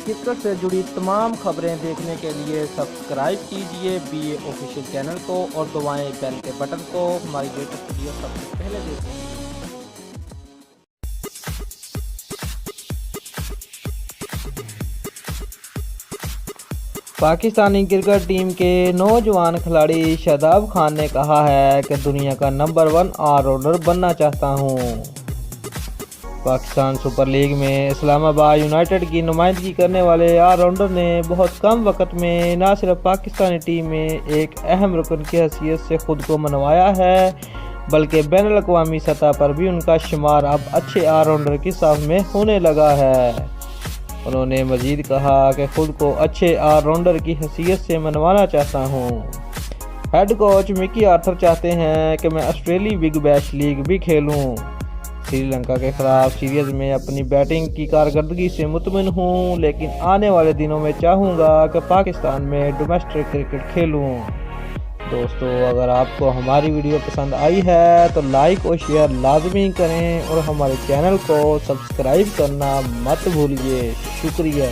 Cricket سے جڑی تمام خبریں دیکھنے کے لیے سبسکرائب کیجیے BA آفیشیل چینل کو اور دبائیں بیل کے بٹن کو۔ ہماری لیٹسٹ ویڈیو سب سے پہلے دیکھیں۔ پاکستانی کرکٹ ٹیم کے نوجوان کھلاڑی شاداب خان نے کہا ہے کہ دنیا کا نمبر 1 آل راؤنڈر بننا چاہتا ہوں۔ پاکستان سپر لیگ میں اسلام آباد یونائیٹڈ کی نمائندگی کرنے والے آل راؤنڈر نے بہت کم وقت میں نہ صرف پاکستانی ٹیم میں ایک اہم رکن کی حیثیت سے خود کو منوایا ہے بلکہ بین الاقوامی سطح پر بھی ان کا شمار اب اچھے آل راؤنڈر کی صف میں ہونے لگا ہے۔ انہوں نے مزید کہا کہ خود کو اچھے آل راؤنڈر کی حیثیت سے منوانا چاہتا ہوں۔ ہیڈ کوچ مکی آرتھر چاہتے ہیں کہ میں آسٹریلی بگ بیش لیگ بھی کھیلوں۔ سری لنکا کے خلاف سیریز میں اپنی بیٹنگ کی کارکردگی سے مطمئن ہوں لیکن آنے والے دنوں میں چاہوں گا کہ پاکستان میں ڈومیسٹک کرکٹ کھیلوں۔ دوستو، اگر آپ کو ہماری ویڈیو پسند آئی ہے تو لائک اور شیئر لازمی کریں اور ہمارے چینل کو سبسکرائب کرنا مت بھولیے۔ شکریہ۔